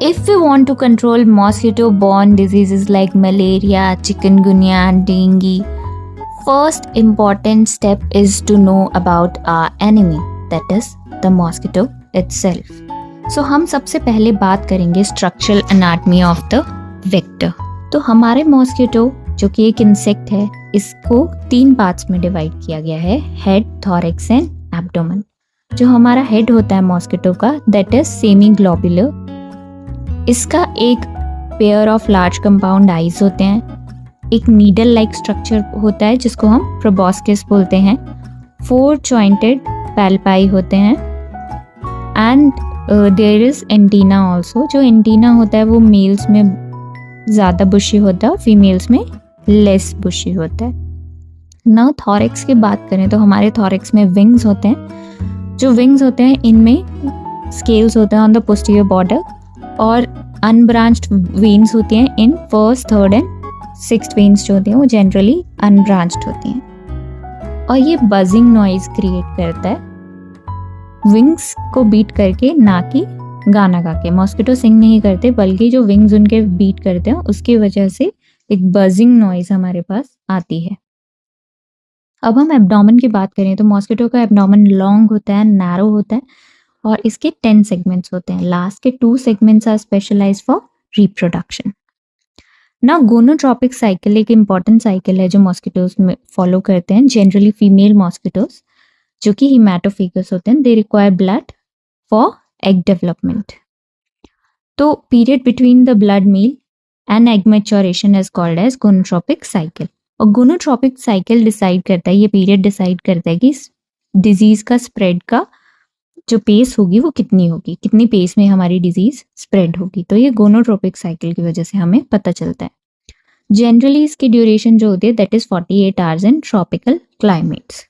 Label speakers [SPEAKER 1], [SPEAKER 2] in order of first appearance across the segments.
[SPEAKER 1] If we want to control mosquito-borne diseases like malaria, chikungunya, and dengue, first important step is to know about our enemy, that is the mosquito itself. So हम सबसे पहले बात करेंगे structural anatomy of the vector. तो हमारे mosquito जो कि एक इंसेक्ट है, इसको 3 पार्ट्स में डिवाइड किया गया है, हेड, थॉरैक्स एंड एब्डोमेन. जो हमारा हेड होता है मॉस्किटो का, दैट इज सेमी ग्लोबुलर. इसका एक pair of large compound eyes होते हैं, एक नीडल लाइक स्ट्रक्चर होता है जिसको हम प्रोबॉस्किस बोलते हैं, 4 जॉइंटेड पैल्पाई होते हैं, and there is antenna also. जो एंटीना होता है वो मेल्स में ज़्यादा बुशी होता है और फीमेल्स में लेस बुशी होता है. ना थॉरैक्स की बात करें तो हमारे थॉरैक्स में विंग्स होते हैं. जो विंग्स होते हैं इनमें स्केल्स होते हैं ऑन द पोस्टीरियर बॉर्डर, और अनब्रांच्ड वेन्स होती हैं in first, third and sixth veins जो होती हैं वो जनरली अनब्रांच्ड होती हैं. और ये बजिंग नॉइज क्रिएट करता है विंग्स को बीट करके, ना कि गाना गा के. मॉस्किटो सिंग नहीं करते, बल्कि जो विंग्स उनके बीट करते हैं उसकी वजह से एक बजिंग नॉइज हमारे पास आती है. अब हम एब्डोमेन की बात करें तो मॉस्किटो का एब्डोमेन लॉन्ग होता है, नैरो होता है, और इसके 10 सेगमेंट्स होते हैं. लास्ट के 2 segments are specialised for reproduction. ना गोनोट्रोपिक साइकिल एक इम्पॉर्टेंट साइकिल है जो मॉस्किटोज में फॉलो करते हैं. जनरली फीमेल मॉस्किटोज जो कि हिमैटोफेगस होते हैं, they require blood for egg development. तो period between the blood meal and egg maturation is called as gonotrophic cycle. और गोनोट्रोपिक साइकिल डिसाइड करता है, ये पीरियड डिसाइड करता है कि डिजीज का स्प्रेड का जो पेस होगी वो कितनी होगी, कितनी पेस में हमारी डिजीज स्प्रेड होगी. तो ये गोनोट्रोपिक साइकिल की वजह से हमें पता चलता है. जनरली इसकी ड्यूरेशन जो होती है that is 48 hours in tropical climates.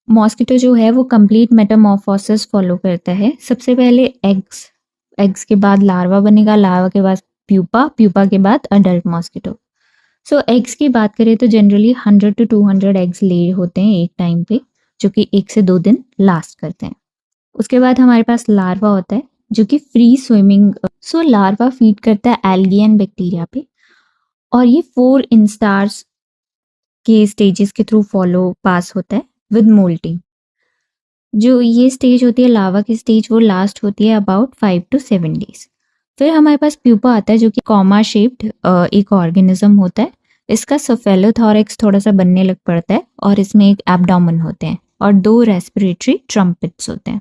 [SPEAKER 1] Mosquito जो है वो कंप्लीट मेटामॉर्फोसिस फॉलो करता है. सबसे पहले एग्स के बाद लार्वा बनेगा, लार्वा के बाद प्यूपा, प्यूपा के बाद अडल्ट मॉस्किटो. सो एग्स की बात करें तो जनरली 100 to 200 एग्स ले होते हैं एक टाइम पे, जो कि 1 से 2 दिन लास्ट करते हैं. उसके बाद हमारे पास लार्वा होता है जो कि फ्री स्विमिंग. सो लार्वा फीड करता है एल्गी एंड बैक्टीरिया पे, और ये 4 इंस्टार्स के स्टेजेस के थ्रू पास होता है विद मोल्टिंग. जो ये स्टेज होती है लार्वा की स्टेज, वो लास्ट होती है अबाउट 5 to 7 डेज. फिर हमारे पास प्यूपा आता है जो कि कॉमा शेप्ड एक ऑर्गेनिज्म होता है. इसका सेफेलोथॉरैक्स थोड़ा सा बनने लग पड़ता है, और इसमें एक एब्डोमेन होते हैं और 2 रेस्पिरेटरी ट्रम्पेट्स होते हैं.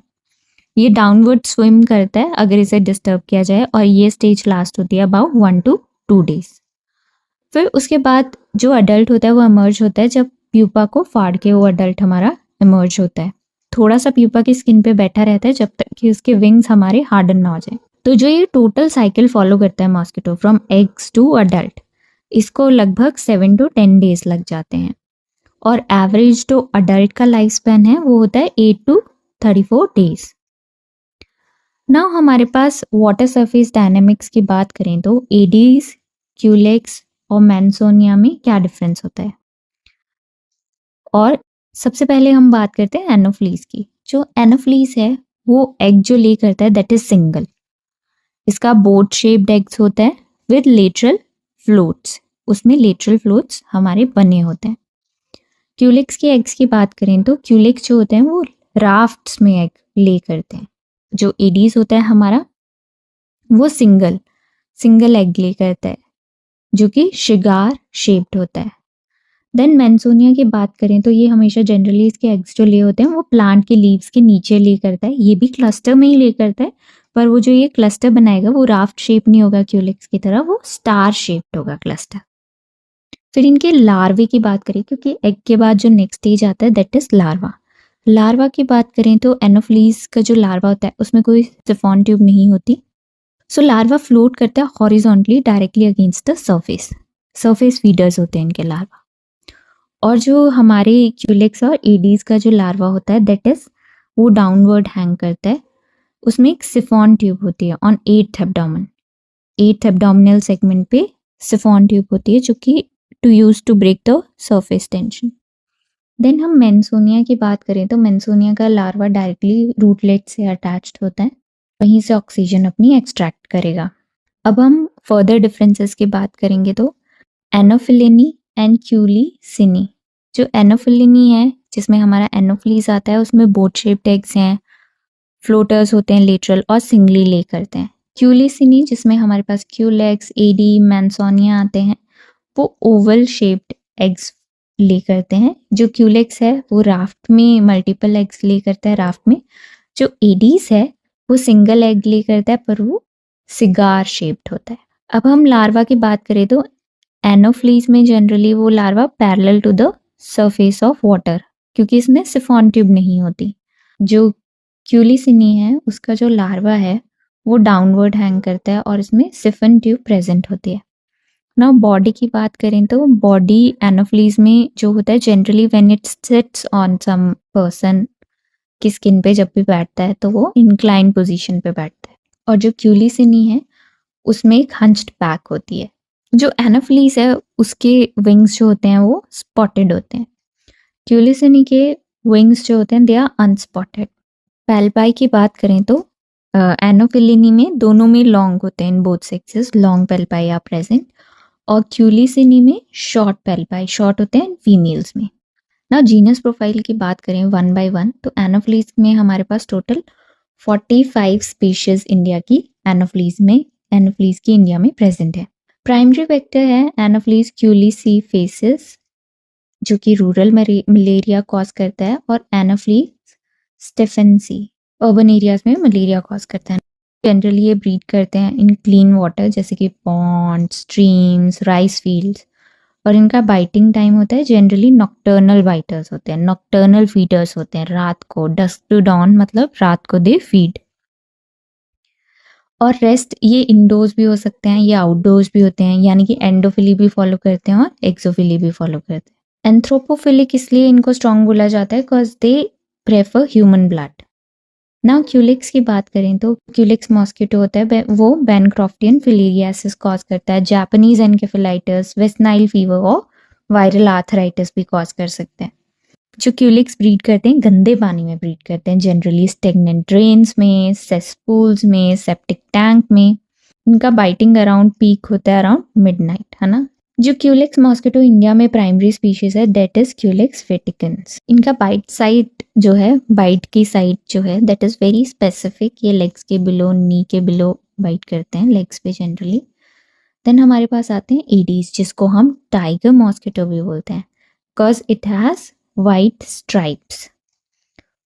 [SPEAKER 1] ये डाउनवर्ड स्विम करता है अगर इसे डिस्टर्ब किया जाए, और ये स्टेज लास्ट होती है अबाउट 1 to 2 डेज. फिर उसके बाद जो अडल्ट होता है वो इमर्ज होता है जब प्यूपा को फाड़ के वो अडल्ट हमारा इमर्ज होता है. थोड़ा सा प्यूपा की स्किन पे बैठा रहता है जब तक कि उसके विंग्स हमारे हार्डन ना हो जाए. तो जो ये टोटल साइकिल फॉलो करता है mosquito from eggs to adult, इसको लगभग 7 to 10 डेज लग जाते हैं. और एवरेज जो अडल्ट का लाइफ स्पैन है वो होता है 8 to 34 डेज. नाउ हमारे पास वाटर सरफेस डायनेमिक्स की बात करें तो एडीज, क्यूलेक्स और मैंसोनिया में क्या डिफरेंस होता है. और सबसे पहले हम बात करते हैं एनोफ्लीस की. जो एनोफ्लीस है वो एग जो ले करता है दैट इज सिंगल. इसका बोट शेप्ड एग्स होता है विद लेटरल फ्लोट्स. उसमें लेटरल फ्लोट्स हमारे बने होते हैं. क्यूलेक्स के एग्स की बात करें तो क्यूलेक्स जो होते हैं वो राफ्ट्स में एग ले करते हैं. जो एडीज होता है हमारा वो सिंगल एग ले करता है जो कि शिगार शेप्ड होता है. देन मैंसोनिया की बात करें तो ये हमेशा जनरली इसके एग्स जो ले होते हैं वो प्लांट के लीव्स के नीचे ले करता है. ये भी क्लस्टर में ही ले करता है, पर वो जो ये क्लस्टर बनाएगा वो राफ्ट शेप नहीं होगा क्यूलेक्स की तरह, वो स्टार शेप्ड होगा क्लस्टर. फिर इनके लार्वे की बात करें, क्योंकि एग के बाद जो नेक्स्ट स्टेज आता है दैट इज लार्वा. लार्वा की बात करें तो एनोफ्लीस का जो लार्वा होता है उसमें कोई सिफॉन ट्यूब नहीं होती. सो लार्वा फ्लोट करता है horizontally directly against the surface feeders होते हैं इनके लार्वा. और जो हमारे क्यूलेक्स और एडीज का जो लार्वा होता है दैट इज वो डाउनवर्ड हैंग करता है. उसमें एक सिफॉन ट्यूब होती है on 8th abdomen. 8th abdominal segment पे सिफॉन ट्यूब होती है जो कि to use to break the surface tension. Then हम मैंसोनिया की बात करें तो मैंसोनिया का लार्वा डायरेक्टली रूटलेट से अटैच्ड होता है, वहीं से ऑक्सीजन अपनी एक्सट्रैक्ट करेगा. अब हम फर्दर डिफरेंसेस की बात करेंगे तो एनोफिलिनी एंड क्यूलिसिनी। जो एनोफिलिनी है जिसमें हमारा एनोफ्लीज आता है उसमें बोट शेप्ड एग्स हैं, फ्लोटर्स होते हैं लेटरल और सिंगली ले करते हैं। क्यूलिसिनी जिसमें हमारे पास क्यूलेक्स, एडी, मैंसोनिया आते हैं, वो ओवल शेप्ड एग्स ले करते हैं। जो क्यूलेक्स है वो राफ्ट में मल्टीपल एग्स ले करता है राफ्ट में। जो एडीज है वो सिंगल एग ले करता है पर वो सिगार शेप्ड होता है। अब हम लार्वा की बात करें तो एनोफ्लीज में जनरली वो larva parallel to the surface of water, क्योंकि इसमें सिफॉन ट्यूब नहीं होती। जो क्यूलिसिनी है उसका जो लार्वा है वो डाउनवर्ड हैंग करता है और इसमें सिफन ट्यूब प्रेजेंट होती है। ना बॉडी की बात करें तो बॉडी एनोफ्लीज में जो होता है generally when it sits on some person की स्किन पे जब भी बैठता है तो वो इंक्लाइन पोजीशन पे बैठता है। और जो क्यूलिसिनी है उसमें एक हंच्ड बैक होती है। जो एनोफ्लीज है उसके विंग्स जो होते हैं वो स्पॉटेड होते हैं। क्यूलिसिनी के विंग्स जो होते हैं दे आर अनस्पॉटेड। पैल्पाई की बात करें तो एनोफिलिनी में दोनों में लॉन्ग होते हैं, in both sexes long palpi are present. और क्यूलिसिनी में शॉर्ट पैल्पाई शॉर्ट होते हैं फीमेल्स में। ना जीनस प्रोफाइल की बात करें वन बाय वन तो एनोफ्लीज में हमारे पास टोटल 45 स्पीशीज इंडिया की एनोफ्लीज की इंडिया में प्रेजेंट है। प्राइमरी वेक्टर है एनोफ्लीज क्यूलिसी फेसिस जो कि रूरल मलेरिया कॉज करता है, और एनोफ्लीज स्टेफेंसी अर्बन एरियाज में मलेरिया कॉज करता है। जनरली ये ब्रीड करते हैं इन क्लीन वाटर जैसे कि पॉन्ड, स्ट्रीम्स, राइस फील्ड्स। और इनका बाइटिंग टाइम होता है जनरली नॉक्टर्नल बाइटर्स होते हैं, नॉक्टर्नल फीडर्स होते हैं रात को, डस्क टू डॉन मतलब रात को दे फीड। और रेस्ट ये इंडोर्स भी हो सकते हैं, ये आउटडोर्स भी होते हैं, यानी कि एंडोफिली भी फॉलो करते हैं और एक्सोफिली भी फॉलो करते हैं। एंथ्रोपोफिलिक इसलिए इनको स्ट्रॉन्ग बोला जाता है because they prefer human blood. Now Culex की बात करें तो क्यूलिक्स मॉस्किटो होता है वो बैनक्रॉफ्टियन फिलीरियासिस कॉज करता है, Japanese encephalitis, West Nile fever और वायरल आर्थराइटिस भी कॉज कर सकते हैं। जो क्यूलिक्स ब्रीड करते हैं गंदे पानी में ब्रीड करते हैं, जनरली स्टेगनेंट ड्रेन्स में, सेसपूल्स में, सेप्टिक टैंक में। इनका बाइटिंग अराउंड पीक होता है अराउंड मिडनाइट, है ना। जो क्यूलिक्स मॉस्किटो इंडिया में प्राइमरी स्पीशीज है दैट इज क्यूलिक्स वेटिकन्स। इनका बाइट साइड जो है, बाइट की साइड जो है दैट इज वेरी स्पेसिफिक। ये लेग्स के बिलो, नी के बिलो बाइट करते हैं, लेग्स पे जनरली। देन हमारे पास आते हैं एडीज जिसको हम टाइगर मॉस्किटो भी बोलते हैं because it has white stripes.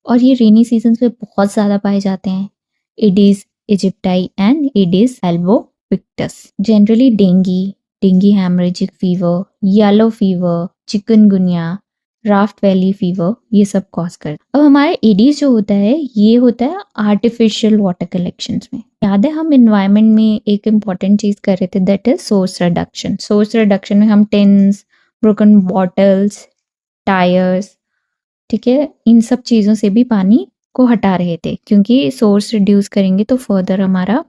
[SPEAKER 1] और ये रेनी सीजन पे बहुत ज़्यादा पाए जाते हैं, Aedes aegypti and Aedes albopictus. Generally dengue hemorrhagic fever, yellow fever, chikungunya, rift valley fever ये सब कॉज करते। अब हमारे एडीज जो होता है ये होता है आर्टिफिशियल वाटर कलेक्शंस में। याद है हम इन्वायरमेंट में एक इम्पॉर्टेंट चीज़ कर रहे थे that is source reduction. Source reduction में हम टिन्स, ब्रोकन बॉटल्स, टायर्स, ठीक है, इन सब चीज़ों से भी पानी को हटा रहे थे क्योंकि सोर्स रिड्यूस करेंगे तो फर्दर हमारा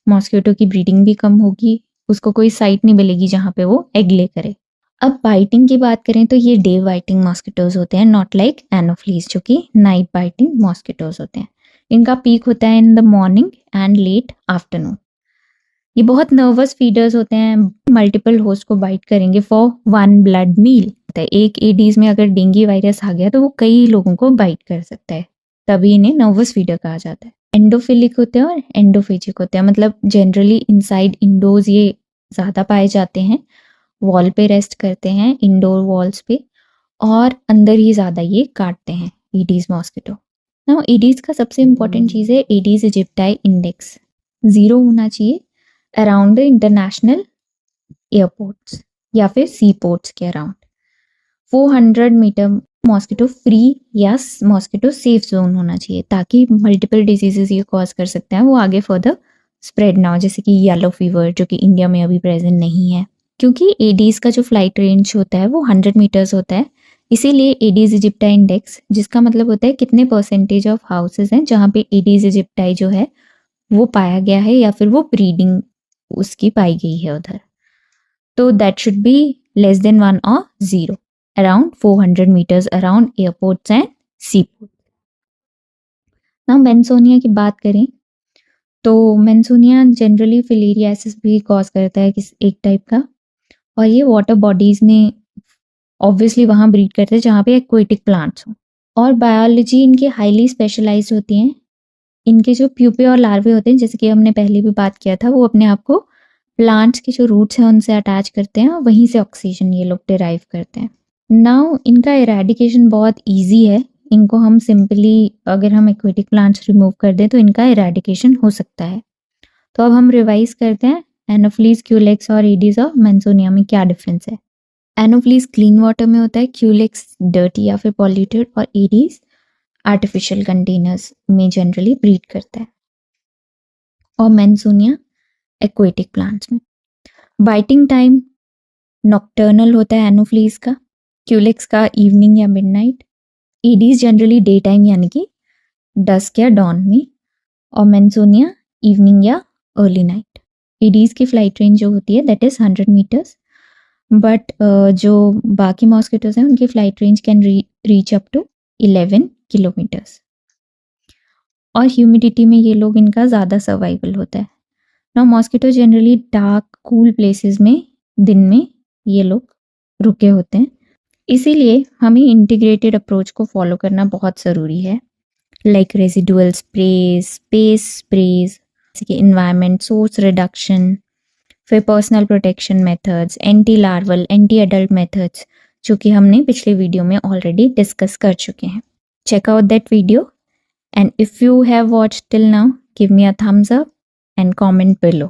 [SPEAKER 1] मॉस्किटो की ब्रीडिंग भी कम होगी, उसको कोई साइट नहीं मिलेगी जहाँ पे वो एग ले करे। अब बाइटिंग की बात करें तो ये डे बाइटिंग मॉस्किटोज होते हैं, नॉट लाइक एनोफ्लीज जो कि नाइट बाइटिंग मॉस्किटोज होते हैं। इनका पीक होता है in the morning and let afternoon. ये बहुत नर्वस फीडर्स होते हैं, मल्टीपल होस्ट को बाइट करेंगे फॉर वन ब्लड मील। एक एडीज में अगर डेंगू वायरस आ गया तो वो कई लोगों को बाइट कर सकता है, तभी इन्हें नर्वस फीडर कहा जाता है। एंडोफिलिक होते हैं और एंडोफेजिक होते हैं, मतलब जनरली इनसाइड इंडोर्स ये ज़्यादा पाए जाते हैं, वॉल पे रेस्ट करते हैं इंडोर वॉल्स पे, और अंदर ही ज़्यादा ये काटते हैं एडीज मॉस्किटो। ना एडीज का सबसे इम्पोर्टेंट चीज़ है एडीज इजिप्टाई इंडेक्स 0 होना चाहिए अराउंड द इंटरनेशनल एयरपोर्ट्स या फिर सी पोर्ट्स के अराउंड। 400 मीटर मॉस्किटो फ्री या मॉस्किटो सेफ जोन होना चाहिए ताकि मल्टीपल डिजीजेस ये कॉज कर सकते हैं वो आगे फर्दर स्प्रेड ना हो, जैसे कि येलो फीवर जो कि इंडिया में अभी प्रेजेंट नहीं है। क्योंकि एडीज का जो फ्लाइट रेंज होता है वो 100 मीटर्स होता है, इसीलिए एडीज इजिप्टाई इंडेक्स, जिसका मतलब होता है कितने परसेंटेज ऑफ हाउसेज हैं जहाँ पे एडीज इजिप्टाई जो है वो पाया गया है या फिर वो ब्रीडिंग उसकी पाई गई है उधर, तो that should be less than 1 और 0 around 400 meters around airports and seaports. Now Mansonia की बात करें तो मेंसोनिया जनरली फिलेरियासिस भी कॉज करता है किस एक टाइप का, और ये वाटर बॉडीज में ऑब्वियसली वहाँ ब्रीड करते हैं जहाँ पे एक्वेटिक प्लांट्स हो। और बायोलॉजी इनकी हाईली स्पेशलाइज्ड होती हैं। इनके जो प्यूपे और लार्वे होते हैं, जैसे कि हमने पहले भी बात किया था, वो अपने आप को प्लांट्स के जो रूट्स हैं उनसे अटैच करते हैं और वहीं से ऑक्सीजन ये लोग डिराइव करते हैं। नाउ इनका इरेडिकेशन बहुत ईजी है। इनको हम सिंपली अगर हम एक्वेटिक प्लांट्स रिमूव कर दें तो इनका इरेडिकेशन हो सकता है। तो अब हम रिवाइज करते हैं एनोफ्लीज, क्यूलेक्स और ईडीज और मेंसोनिया में क्या डिफरेंस है। एनोफ्लीज क्लीन वाटर में होता है, क्यूलेक्स डर्टी या फिर पॉल्यूटेड, और ईडीज आर्टिफिशियल कंटेनर्स में जनरली ब्रीड करता है, और मेंसोनिया एक्वेटिक प्लांट्स में। बाइटिंग टाइम नॉक्टर्नल होता है एनोफ्लीज का, क्यूलेक्स का इवनिंग या मिडनाइट, ईडीज जनरली डे टाइम यानी कि डस्क या डॉन में, और मेंसोनिया इवनिंग या अर्ली नाइट। ईडीज की फ्लाइट रेंज जो होती है दैट इज 100 मीटर्स, बट जो बाकी मॉस्किटोज हैं उनकी flight range can reach up to 11 kilometres. और ह्यूमिडिटी में ये लोग इनका ज़्यादा सर्वाइवल होता है। Now mosquito generally dark cool places में दिन में ये लोग रुके होते हैं, इसीलिए हमें इंटीग्रेटेड अप्रोच को फॉलो करना बहुत ज़रूरी है, like residual sprays, space sprays, जैसे कि इन्वायरमेंट सोर्स रिडक्शन, फिर personal protection methods, anti larval, anti adult methods, जो कि हमने पिछले वीडियो में ऑलरेडी डिस्कस कर चुके हैं। Check out that video, and if you have watched till now, give me a thumbs up and comment below.